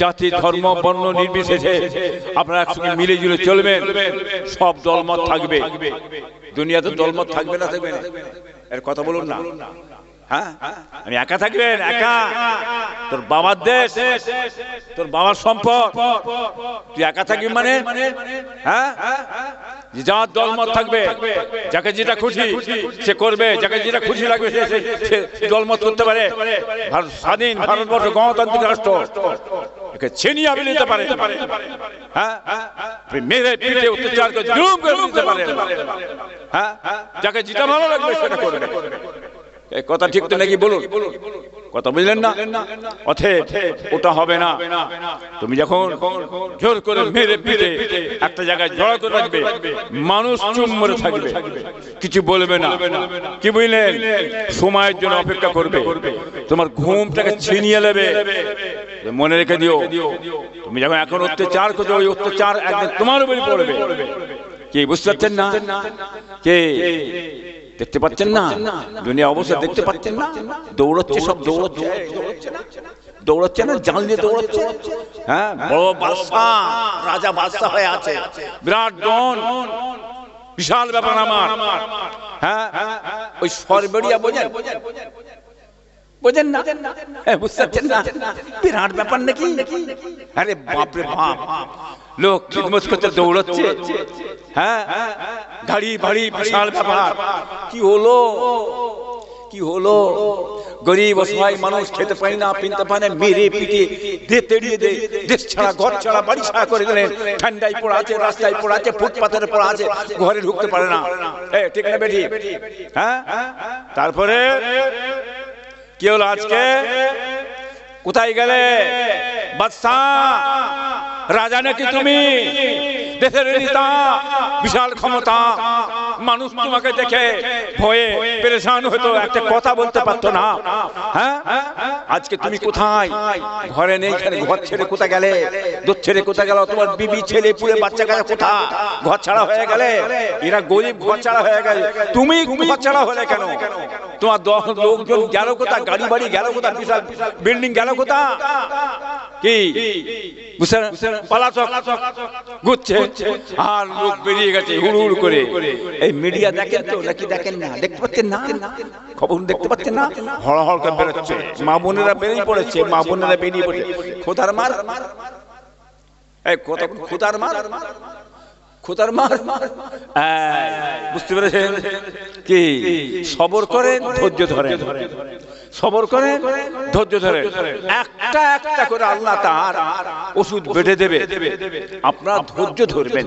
জাতি ধর্ম বর্ণ নির্বিশেষে আপনারা একসঙ্গে মিলে জুলে চলবেন, সব দলমত থাকবে। দুনিয়াতে দলমত থাকবে না, থাকবে না? এর কথা বলুন না। হ্যাঁ, আমি একা থাকবেন? একা? তোর বাবার দেশ, তোর বাবার সম্পদ, তুই একা থাকবি মানে? হ্যাঁ, যার দলমত থাকবে, যাকে যেটা খুশি সে করবে, যাকে যেটা খুশি লাগবে সে দলমত করতে পারে। স্বাধীন ভারতবর্ষ গণতান্ত্রিক রাষ্ট্র, একে ছিনিয়ে আপনি নিতে পারে। হ্যাঁ, মেরে পিঠে অত্যাচার করে জুলুম করে নিতে পারে। হ্যাঁ, যাকে যেটা ভালো লাগবে সেটা করবে। এই কথা ঠিক তো নাকি বলুন? কথা বুঝলেন না? অতএব ওটা হবে না। তুমি যখন জোর করে মেরে পিঠে একটা জায়গায় জড়ো করে রাখবে, মানুষ চুপ মরে থাকবে, কিছু বলবে না। কি বুঝলেন? সময়ের জন্য অপেক্ষা করবে, তোমার ঘুমটাকে ছিনিয়ে নেবে। মনে রেখে দিও, তুমি যখন এখন অত্যাচার করছো, ওই অত্যাচার একদিন তোমার উপরই পড়বে। কি বুঝতে পারছেন না? কে দেখতে পাচ্ছেন না? দুনিয়া অবস্থা দেখতে পাচ্ছেন না? দৌড়চ্ছে, সব দৌড়চ্ছে, দৌড়চ্ছে না, জাল দিয়ে দৌড়চ্ছে। হ্যাঁ, বড় বাদশা, রাজা বাদশা হয়ে আছে, বিরাট ডন, বিশাল ব্যাপার আমার। হ্যাঁ, ওই সরবেড়িয়া বোঝেন? বোঝেন না? বুঝতে পারছেন না? বিরাট ব্যাপার নাকি? আরে বাপরে বাপ, লোক খিদমত করতে দৌড়চ্ছে। হ্যাঁ, গাড়ি বাড়ি, বিশাল ব্যাপার। কি হলো? কি হলো? গরিব অসহায় মানুষ খেতে পায় না, পিনতে পায় না, মেরে পিটে দিয়ে তেড়িয়ে দে, দেশ ছাড়া ঘর ছাড়া বাড়ি ছাড়া করে দিলেন। ঠান্ডায় পড়া আছে, রাস্তায় পড়া আছে, ফুটপাথে পড়া আছে, ঘরে ঢুকতে পারে না। ঠিক না বেটি? হ্যাঁ, তারপরে কি হলো আজকে? কোথায় গেলে বাদশা? রাজা নাকি তুমি? দেশের নেতা, বিশাল ক্ষমতা, মানুষ তোমাকে দেখে ভয়ে পেরেশান হতো, একটা কথা বলতে পারতো না। হ্যাঁ, আজকে তুমি কোথায়? ঘরে নেই, ঘর ছেড়ে কোথায় গেলে? দূর ছেড়ে কোথায় গেল? তোমার বিবি, ছেলে পুলে, বাচ্চা কাচ্চা কোথায়? ঘর ছাড়া হয়ে গেলে। এরা গরিব, ঘর ছাড়া হয়ে গেলে, তুমি ঘর ছাড়া হলে কেন? তোমার লোকজন গেল কোথায়? গাড়ি বাড়ি গেল কোথায়? বিশাল বিল্ডিং গেল কোথায়? কি পালাচক ঘুরছে আর লোক বেরিয়ে গেছে হুড় হুড় করে। এই মিডিয়া দেখেন তো নাকি দেখেন না? দেখতে পাচ্ছেন না? খবর দেখতে পাচ্ছেন না? হড় হড় করে বেরোচ্ছে, মা বোনেরা বেরিয়ে পড়েছে, মা বোনেরা বেরিয়ে পড়েছে। খোদার মার, এই খোদার মার, খোদার মার। বুঝতে পেরেছেন? কি সবর করেন, ধৈর্য ধরেন, সবর করেন, ধৈর্য ধরেন। একটা একটা করে আল্লাহ তার ওষুধ বেঁধে দেবে, আপনারা ধৈর্য ধরবেন।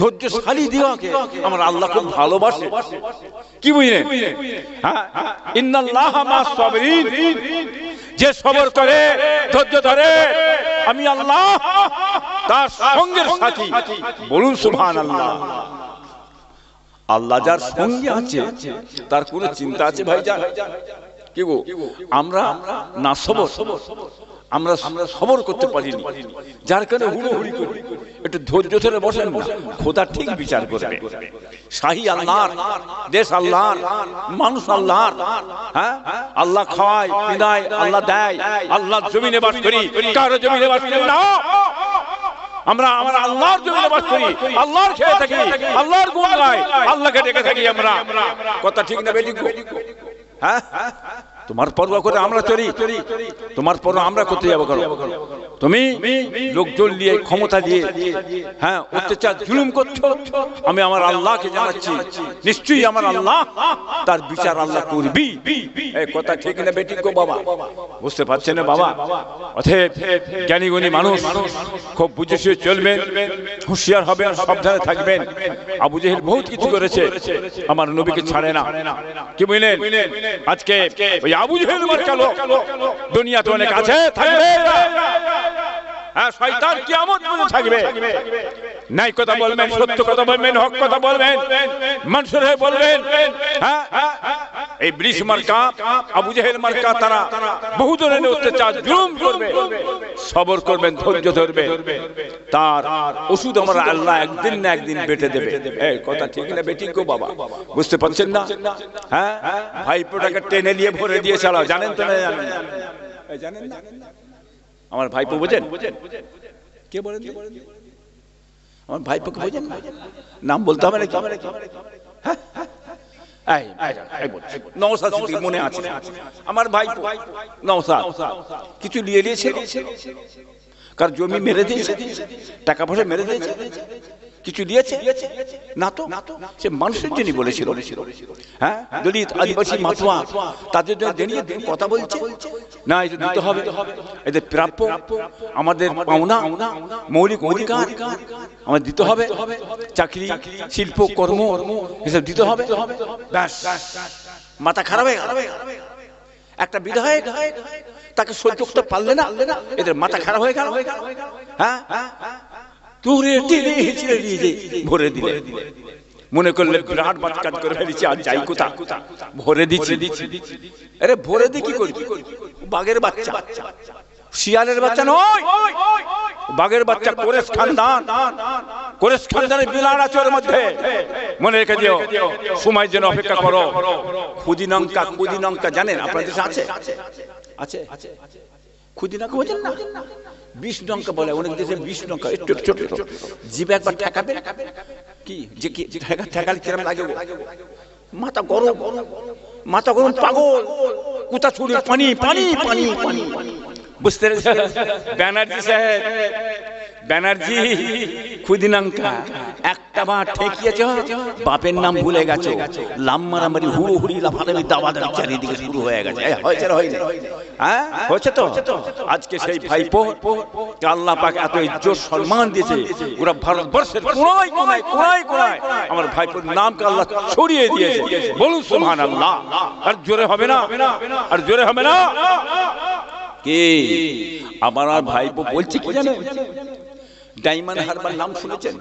ধৈর্যশালী দিওয়াকে আমার আল্লাহ খুব ভালোবাসে। কি বুঝলেন? হ্যাঁ, ইন্নাল্লাহা মা'আস সাবিরিন, যে সবর করে, ধৈর্য ধরে, আমি আল্লাহ তার সঙ্গের সাথী। বলুন সুবহানাল্লাহ। আল্লাহ যার সঙ্গে আছে তার কোনো চিন্তা আছে ভাইজান? কি গো, আমরা না সবর, আমরা সবর করতে পারিনি, যার কারণে হুড়োহুড়ি করি। একটু ধৈর্য ধরে বসেন না, খোদা ঠিক বিচার করবে। শাহী আল্লাহর, দেশ আল্লাহর, মানুষ আল্লাহর। হ্যাঁ, আল্লাহ খাওয়ায়, পিনায়, আল্লাহ দেয়। আল্লাহ জমিনে বাস করি, কারো জমিনে বাস করি না। আমরা আমার আল্লাহর জমিনে বাস করি, আল্লাহর খেয়ে থাকি, আল্লাহর গুণ গাই, আল্লাহকে ডেকে থাকি আমরা। কথা ঠিক না বেটি? হ্যাঁ, তোমার পরোয়া করে আমরা চলি, তোমার পরোয়া আমরা করতে যাবো? তুমি লোকজন দিয়ে, ক্ষমতা দিয়ে, হ্যাঁ, অত্যাচার জুলুম করছো। আমি আমার আল্লাহকে জানাচ্ছি, নিশ্চয়ই আমার আল্লাহ তার বিচার আল্লাহ করবি। এই কথা ঠিক না বেটি গো বাবা? বুঝতে পারছেন না বাবা? অতএব জ্ঞানী গুণী মানুষ খুব বুঝে শুয়ে চলবেন, হুঁশিয়ার হবেন, সাবধানে থাকবেন। আবু জেহেল বহুত কিছু করেছে, আমার নবীকে ছাড়ে না। কি বুঝলেন? আজকে ওই আবু জেহেল মার্কা লোক দুনিয়াতে অনেক আছে, থাকবে। হ্যাঁ, শয়তান কিয়ামত পর্যন্ত থাকবে। নাই কথা বলবেন, সত্য কথা বলবেন, হক কথা বলবেন, মানুষের হয়ে বলবেন। হ্যাঁ, এই ইবলিস মার্কা, আবু জেহেল মার্কা, তারা বহু ধরনের অত্যাচার জুলুম করবে। সবর করবেন, ধৈর্য ধরবেন, তার ওষুধ আমার আল্লাহ একদিন না একদিন বেটে দেবে। এই কথা ঠিক না বেটি গো বাবা? বুঝতে পারছেন না? হ্যাঁ, ভাইপোটাকে টেনে নিয়ে ভরে দিয়ে চালাও, জানেন তো না? জানেন না? আমার ভাইপো বোঝেন? কে বলেন? আমার ভাইপোকে বোঝেন? নাম বলতে হবে নাকি? নওশাদ সিদ্দিকী মনে আছে, আমার ভাইপো নওশাদ কিছু নিয়ে নিয়েছে, কার জমি মেরে দিয়েছে, টাকা পয়সা মেরে দিয়েছে, কিছু দিয়েছে না তো? সে মানুষের জন্য বলেছিল, হ্যাঁ দলিত আদিবাসী মাতোয়া তাদের জন্য দাঁড়িয়ে কথা বলছে না, এটা দিতে হবে, এদের প্রাপ্য, আমাদের পাওনা, মৌলিক অধিকার আমাদের দিতে হবে, চাকরি শিল্প কর্ম এসব দিতে হবে। ব্যাস মাথা খারাপ হয়ে গেল। একটা বিধায়ক তাকে সহ্য করতে পারলে না, এদের মাথা খারাপ হয়ে গেল। হ্যাঁ তুরে দিলে হিচড়ে দিয়ে ভরে দিলে, মনে করলে বিরাট বাজ কাজ করে ফেলেছি, আর যাই কোথা ভরে দিচ্ছি। আরে ভরে দি কি করবি? বাঘের বাচ্চা, শিয়ালের বাচ্চা নয়, বাঘের বাচ্চা। কোরেশ খানদান, কোরেশ খানদানের বিলার আছে ওর মধ্যে, মনে রেখে দিও। সময় যেন অপেক্ষা করো। খুদিনঙ্কা, খুদিনঙ্কা জানেন আপনাদের দেশে আছে? আছে খুদিনঙ্কা বোঝেন না? 20 লঙ্কা বলে অনেক দেশে, 20 লঙ্কা একটু ছোট ছোট, জিভে একবার ঠেকাবে কি যে কি ঠেকালে কিরম লাগে? মাথা গরম, মাথা গরম, পাগল, কোথা ছুড়ে পানি পানি পানি পানি। বুঝতে পেরেছেন? ব্যানার্জি সাহেব, ব্যানার্জি খুদিনঙ্কা একটা বার ঠেকিয়েছ, বাপের নাম ভুলে গেছো, লাম মারামারি হুড়োহুড়ি লাফালাফি দাওয়াদারি চারিদিকে শুরু হয়ে গেছে। হয়েছে না হয়নি? হ্যাঁ হয়েছে তো। আজকে সেই ভাইপো আল্লাহ পাক এত ইজ্জত সম্মান দিয়েছে, ওরা ভারতবর্ষের কোনায় কোনায় কোনায় কোনায় আমার ভাইপোর নামকে আল্লাহ ছড়িয়ে দিয়েছে। বলুন সুবহানাল্লাহ। আর জোরে হবে না? আর জোরে হবে না? কে আমার ভাইপো বলছে কি জানেন? ডায়মন্ড হারবার নাম শুনেছেন?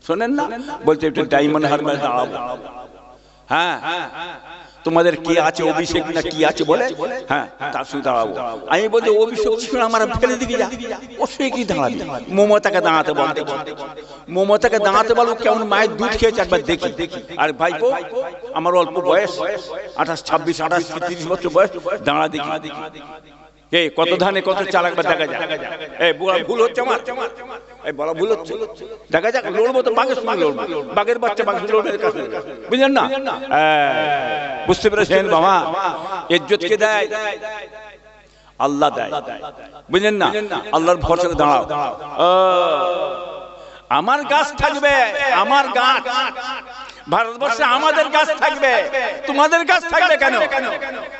শোনেন না? বলছে একটু ডায়মন্ড হারবার দাঁড়াবো। হ্যাঁ তোমাদের কি আছে, অভিষেক না কি আছে বলে, হ্যাঁ তার সঙ্গে দাঁড়াবো। আমি বলছি অভিষেক ছিল আমার ফেলে দিবি যা, ও সে কি দাঁড়াবি? মমতাকে দাঁড়াতে বল, মমতাকে দাঁড়াতে বলো, কেমন মায়ের দুধ খেয়েছে একবার দেখি। আর ভাইপো আমার অল্প বয়স, 28, 26, 28, 30 বছর বয়স, দাঁড়া দেখি এই কত ধানে কত চাল একবার দেখা যায়। এই বলা ভুল হচ্ছে আমার, এই বলা ভুল হচ্ছে, দেখা যাক। লড়বো তো বাঘের সঙ্গে লড়বো, বাঘের বাচ্চা বাঘের লড়বে, বুঝলেন না? বুঝতে পেরেছেন বাবা? ইজ্জত কে দেয়? আল্লাহ দেয়, বুঝলেন না? আল্লাহর ভরসায় দাঁড়াও। আমার গাছ থাকবে, আমার গাছ ভারতবর্ষে, আমাদের গাছ থাকবে, তোমাদের গাছ থাকবে কেন?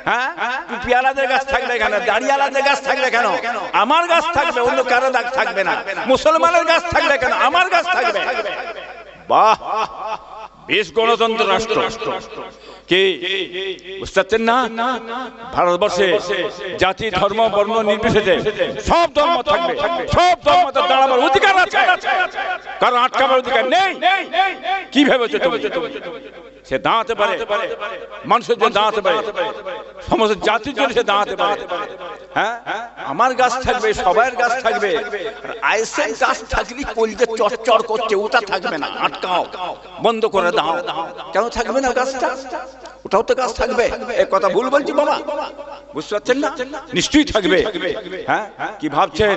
হ্যাঁ টুপিওয়ালাদের গাছ থাকবে কেন? দাড়িওয়ালাদের গাছ থাকবে কেন? আমার গাছ থাকবে, অন্য কারো গাছ থাকবে না। মুসলমানের গাছ থাকবে কেন? আমার গাছ থাকবে। বাহ, বেশ গণতন্ত্র রাষ্ট্র। কি বুঝতে পারছেন না? ভারতবর্ষে জাতি ধর্ম বর্ণ নির্বিশেষে সব ধর্ম থাকবে, সব ধর্মতে দাঁড়াবার অধিকার আছে, কারণ আটকাবার অধিকার নেই। কি ভেবেছো তুমি? সে দাঁড়াতে পারে, মানুষের জন্য দাঁড়াতে পারে, সমস্ত জাতির জন্য সে দাঁড়াতে পারে। হ্যাঁ আমার গাছ থাকবে, সবার গাছ থাকবে। আইসের গাছ থাকলে কলজে চরচর করছে, ওটা থাকবে না, আটকাও, বন্ধ করে দাও। কেন থাকবে না গাছটা? ওটাও তো গাছ থাকবে। এই কথা ভুল বলছি বাবা? বুঝতে পারছেন না? নিশ্চয়ই থাকবে। হ্যাঁ কি ভাবছেন?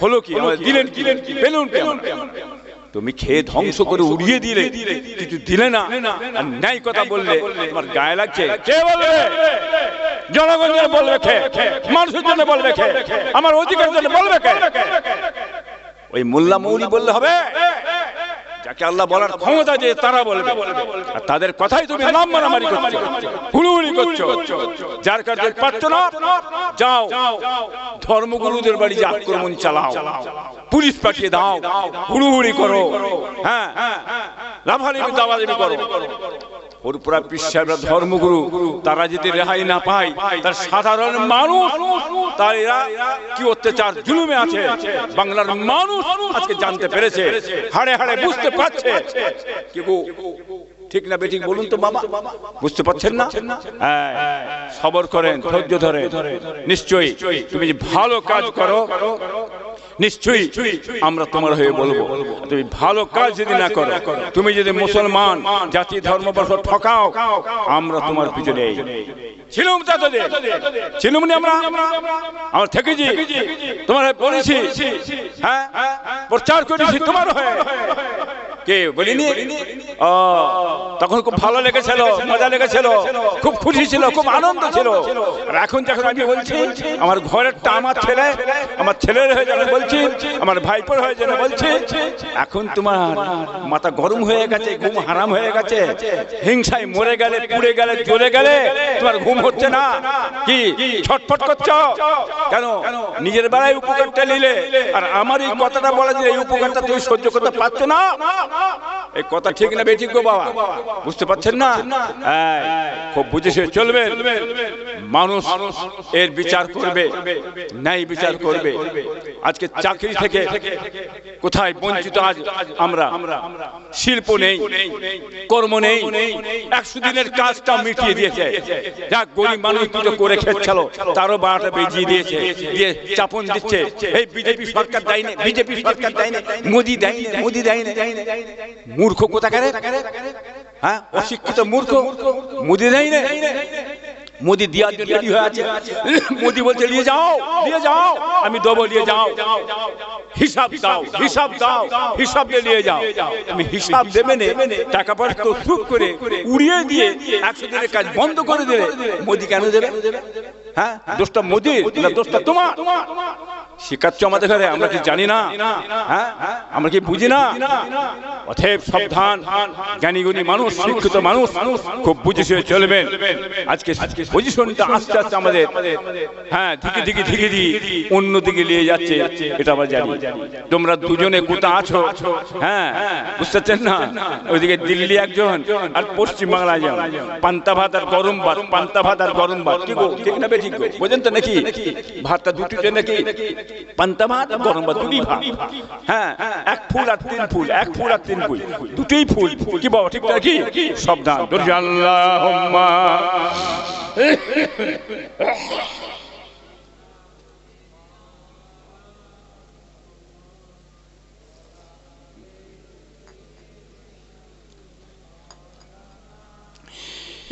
হলো কি? দিলেন কি? পেলুন কেমন? তুমি খেয়ে ধ্বংস করে উড়িয়ে দিলে, কিছু দিলে না, আর ন্যায় কথা বললে তোমার গায়ে লাগছে। কে বলবে? জনগণের বলবে কে? মানুষের জন্য বলবে কে? আমার অধিকারের জন্য বলবে কে? ওই মোল্লা মৌলি বললে হবে? যাকে আল্লাহ বলার ক্ষমতা যে তারা বলবে, আর তাদের কথাই তুমি নাম মারামারি করছো, হুড়ুহুড়ি করছো। যার কাছে পাচ্ছ না, যাও ধর্মগুরুদের বাড়ি যে আক্রমণ চালাও, পুলিশ পাঠিয়ে দাও, হুড়ুহুড়ি করো, হ্যাঁ লাফালাফি দাওয়াদাবি করো। পুরপুরা পিসাবরা ধর্মগুরু তারা যদি রেহাই না পায়, তার সাধারণ মানুষ তার এরা কি অত্যাচার জুলুমে আছে, বাংলার মানুষ আজকে জানতে পেরেছে, হাড়ে হাড়ে বুঝতে পারছে। ঠিক না বেঠিক বলুন তো বাবা? বুঝতে পারছেন না? সবর করেন, ধৈর্য ধরে। নিশ্চয়ই তুমি যে ভালো কাজ করো, নিশ্চয়ই আমরা তোমার হয়ে বলবো। তুমি ভালো কাজ যদি না করো, তুমি যদি মুসলমান জাতি ধর্ম বর্ষ ঠকাও, আমরা তোমার পিছনে ছিলুম তাদের ছিলুম নি আমরা থেকেছি তোমার বলেছি, হ্যাঁ প্রচার করেছি তোমার হয়ে, কে বলিনি? তখন খুব ভালো লেগেছিল, মজা লেগেছিল, খুব খুশি ছিল, খুব আনন্দ ছিল। আর এখন যখন আমি বলছি আমার ঘরেরটা আমার ছেলের হয়ে যেন বলছি, আমার ভাইপোর হয়ে যেন বলছি, এখন তোমার মাথা গরম হয়ে গেছে, ঘুম হারাম হয়ে গেছে, হিংসায় মরে গেলে, পুড়ে গেলে, জ্বলে গেলে তোমার ঘুম হচ্ছে না, কি ছটফট করছো কেন? নিজের বেলায় উপকারটা নিলে আর আমার এই কথাটা বলা যে এই উপকারটা তুমি সহ্য করতে পারছো না, এই কথা ঠিক না বেঠিক গো বাবা? বুঝতে পারছেন না? খুব বুঝে চলবে। মানুষ এর বিচার করবে, ন্যায় বিচার করবে। আজকে চাকরি থেকে কোথায় বঞ্চিত আজ আমরা, শিল্প নেই, কর্ম নেই, 100 দিনের কাজটা মিটিয়ে দিয়েছে। যাক গরিব মানুষ দুটো করে খেয়েছিল, তারও 12টা বেজিয়ে দিয়েছে, দিয়ে চাপন দিচ্ছে এই বিজেপি সরকার দেয়নি, বিজেপি সরকার দেয়নি, মোদি দেয়নি, মোদি দেয়নি। মূর্খ কোথাকারে, হ্যাঁ অশিক্ষিত মূর্খ, মোদি দেয়নি, মোদি দেওয়ার জন্য রেডি হয়ে আছে। মোদি বলছে নিয়ে যাও, নিয়ে যাও, আমি দেবো, নিয়ে যাও, হিসাব দাও, হিসাব দাও, হিসাব নিয়ে যাও। আমি হিসাব দেবে না, টাকা পয়সা সুদ করে উড়িয়ে দিয়ে 100 দিনের কাজ বন্ধ করে দেবে, মোদি কেন দেবে? হ্যাঁ দোষটা মোদি না দোষটা তোমার? শিখাচ্ছ আমাদের ঘরে, আমরা কি জানি না? হ্যাঁ আমরা কি বুঝি না? অতএব সাবধান, জ্ঞানীগুণী মানুষ, শিক্ষিত মানুষ খুব বুঝে চলবেন। আজকে পজিশনটা আস্তে আস্তে আমাদের হ্যাঁ দিকে অন্য দিকে নিয়ে যাচ্ছে, এটা আমরা জানি। তোমরা দুজনে কোথা আছো, হ্যাঁ বুঝতে পারছেন না? ওইদিকে দিল্লি একজন আর পশ্চিমবাংলা একজন, পান্তা ভাত আর গরম ভাত, পান্তা ভাত আর গরম ভাত, কি গো ঠিক না বেঠিক গো? বোঝেন তো নাকি? ভাতটা দুটিতে নাকি, পান্তা ভাত গরম ভাত দুটি ভাত, হ্যাঁ 1 ফুল আর 3 ফুল, 1 ফুল আর 3 ফুল, দুটোই ফুল, কি বাবা ঠিক নাকি? সাবধান, আল্লাহুম্মা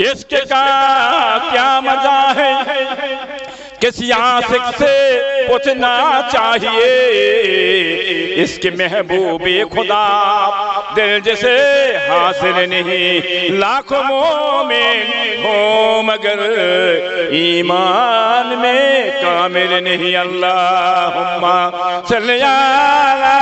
इसके का क्या मजा है, किसी आशिक से पूछना चाहिए, इसके महबूबे खुदा दिल जैसे हासिल नहीं, लाखों मोमिन हो मगर ईमान में कामिल नहीं। अल्लाहुम्मा सल्ली अला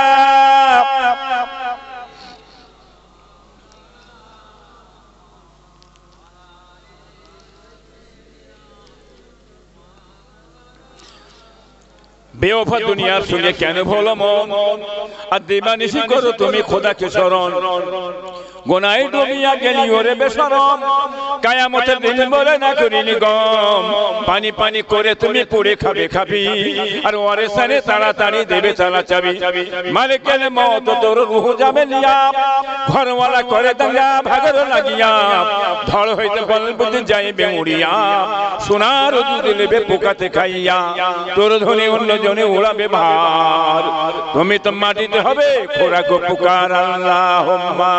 বেওফা দুনিয়ার সঙ্গে কেন ভোলো মন, আর দিবানিশি করো তুমি খোদাকে স্মরণ, গোনায় ডুবিয়া গেলি ওরে বেশরম, কিয়ামতের দিন বলে না করিনি গম, পানি পানি করে তুমি পুড়ে খাবে খাবি, আর ওরে সারে তাড়াতাড়ি দেবে তালা চাবি, মালিকের মত তোর রূহ যাবে নিয়া, ঘরওয়ালা করে দাঙ্গা ভাগর লাগিয়া, ধড় হইতে বলবুদ যাইবে উড়িয়া, সোনার দুধ লেবে পোকাতে খাইয়া, তোর ধনে অন্য জনে উড়াবে ভার, তুমি তো মাটিতে হবে খোরাক পুকার। আল্লাহুম্মা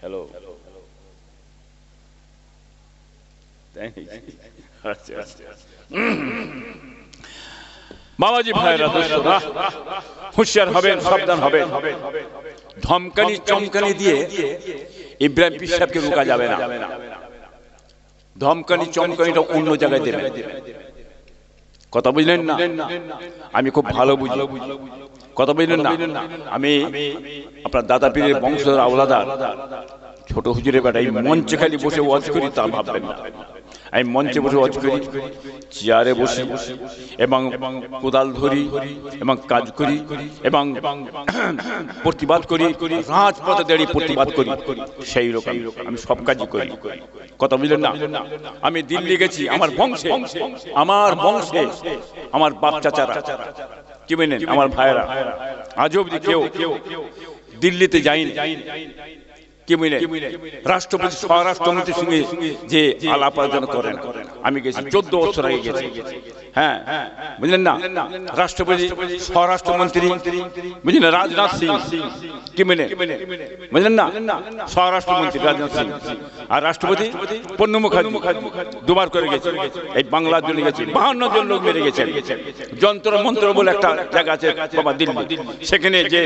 হ্যালো, বাবাজি ভাইরা দোস্তরা হুঁশিয়ার হবেন, সাবধান হবেন। ধমকানি চমকানি দিয়ে ইব্রাহিম পীর সাহেবকে রোকা যাবে না। ধমকানি চমকানিটা অন্য জায়গায় দেবেন, কথা বুঝলেন না? আমি খুব ভালো বুঝি, কথা বুঝলেন না? আমি আপনার দাদা পীরের বংশের আওলাদার, ছোট হুজুরের বেটা। এই মঞ্চে খালি বসে ওয়াজ করি তা ভাববেন না, আমি মঞ্চে বসে ওয়াজ করি, চেয়ারে বসি এবং কোদাল ধরি এবং কাজ করি এবং প্রতিবাদ করি, রাজপথে দাঁড়িয়ে প্রতিবাদ করি, সেই রকম আমি সব কাজই করি, কথা বুঝলেন না? আমি দিল্লি গেছি, আমার বংশে আমার বাপ চাচারা কি বলেন, আমার ভাইয়েরা আজ অবধি কেউ দিল্লিতে যায়নি, কি বুঝলেন, রাষ্ট্রপতি স্বরাষ্ট্রমন্ত্রীর সঙ্গে যে আলাপ আলোচনা করেন, আমি গেছি 14 বছর আগে গেছি। হ্যাঁ, বুঝলেন না, রাষ্ট্রপতি স্বরাষ্ট্রমন্ত্রী বুঝলেন রাজনাথ সিং, কি বুঝলেন না, স্বরাষ্ট্রমন্ত্রী রাজনাথ সিং, আর রাষ্ট্রপতি প্রণব মুখার্জি দুবার করে গেছে। এই বাংলার জন্য গেছে, 52 জন লোক মেরে গেছেন। যন্ত্র মন্ত্র বলে একটা জায়গা আছে বাবা দিল্লি, সেখানে যে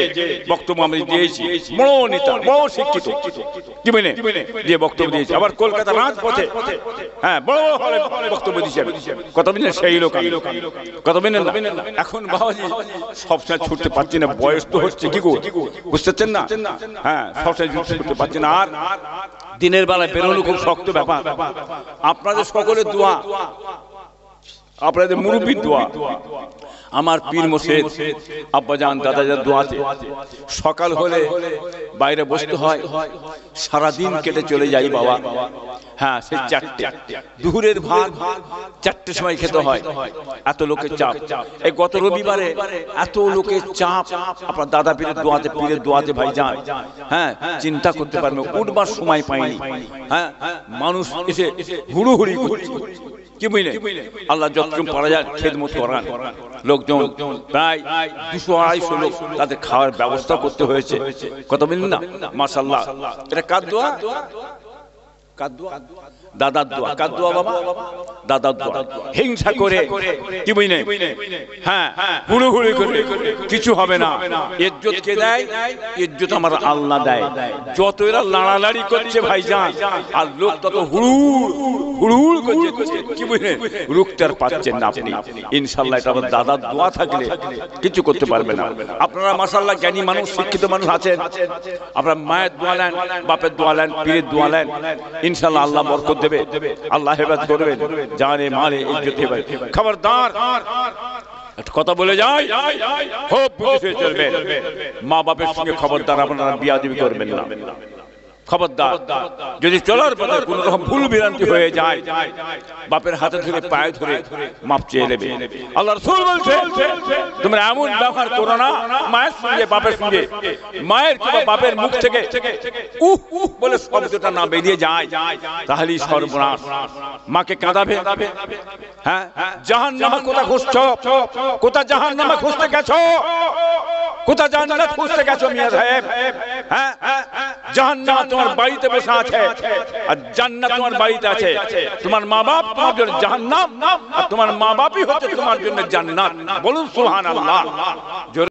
বক্তব্য আমি দিয়েছি, বড় নেতা, বড় শিক্ষিত, কি দিয়ে বক্তব্য দিয়েছে। আবার কলকাতা রাজপথে, হ্যাঁ, বড় হলে বক্তব্য দিয়েছে। কত দিনের সেই লোক, কত দিনের না। এখন বাবাজি সবসময় ছুটতে পারছি না, বয়স তো হচ্ছে, কি গো বুঝতে পারছেন না? হ্যাঁ, সবসময় ছুটতে পারছি না, আর দিনের বেলায় বেরোনো খুব শক্ত ব্যাপার। আপনাদের সকলের দোয়া, আপনাদের মুরব্বীর দোয়া, আমার পীর মুর্শিদ আব্বাজান দাদাজান দোয়াতে সকাল হলে বাইরে বসতে হয়, সারাদিন কেটে চলে যাই বাবা। হ্যাঁ, সেই 4টে দুপুরের ভাত 4টের সময় খেতে হয়, এত লোকের চাপ। এই গত রবিবারে এত লোকের চাপ, আপনার দাদা পীরের দোয়াতে ভাই যান। হ্যাঁ, চিন্তা করতে পারবেন, উঠবার সময় পাইনি। হ্যাঁ, মানুষ এসে হুড়ুহুড়ি, কি বুঝলেন, আল্লাহ যতটুকু পারা যায় খেদমত করান। লোকজন প্রায় 200-250 লোক, তাদের খাওয়ার ব্যবস্থা করতে হয়েছে। কত বুঝলেন না, মাশাআল্লাহ। এটা কার দোয়া? কার দোয়া? দাদার দোয়া। কার দোয়া বাবা? দাদার দোয়া। হিংসা করে, কি বুঝলেন, হ্যাঁ, হুড়ুহুড়ি করে কিছু হবে না। ইজ্জত কে দেয়? ইজ্জত আমার আল্লাহ দেয়। যত এরা লাড়ালাড়ি করছে ভাইজান, আর লোক তত হুড়ুহুড় করছে, কি বুঝলেন, রুখতে আর পাচ্ছেন না আপনি। ইনশাআল্লাহ এটা আমার দাদার দোয়া থাকলে কিছু করতে পারবে না। আপনারা মাশাআল্লাহ জ্ঞানী মানুষ, শিক্ষিত মানুষ আছেন, আপনারা মায়ের দোয়া নেন, বাপের দোয়া নেন, পীরের দোয়া নেন, ইনশাআল্লাহ আল্লাহ বরকত দেবে, আল্লাহ হেফাজত করবেন, জানে মালে ইজ্জত হবে। খবরদার কথা বলে যায়, খুব বুঝে চলবে। মা বাপের সঙ্গে খবরদার আপনারা বিয়াদবি করবেন না। খবরদার, যদি চলার পথে কোন রকম ভুল বিভ্রান্তি হয়ে যায়, বাপের হাতে ধরে পায়ে ধরে মাপ চেয়ে নেবে। আল্লাহ রাসূল বলছে, তোমরা এমন ব্যবহার করো না মায়ের সঙ্গে, বাপের সঙ্গে, মায়ের কিংবা বাপের মুখ থেকে উহ উহ বলে শব্দটা না বেরিয়ে যায়, তাহলেই সর্বনাশ। মাকে কাঁদাবে। হ্যাঁ, জাহান্নামে কোথা খুঁজছো? কোথা জাহান্নামে খুঁজতে গেছো? কোথা জান্নাত খুঁজতে গেছো মিয়া সাহেব? হ্যাঁ, জাহান্নাম তোমার বাড়িতে বসে আছে, আর জান্নাত তোমার বাড়িতে আছে। তোমার মা বাপ তোমার জন্য জাহান্নাম, আর তোমার মা বাপই হচ্ছে তোমার জন্য জান্নাত। বলুন সুবহানাল্লাহ।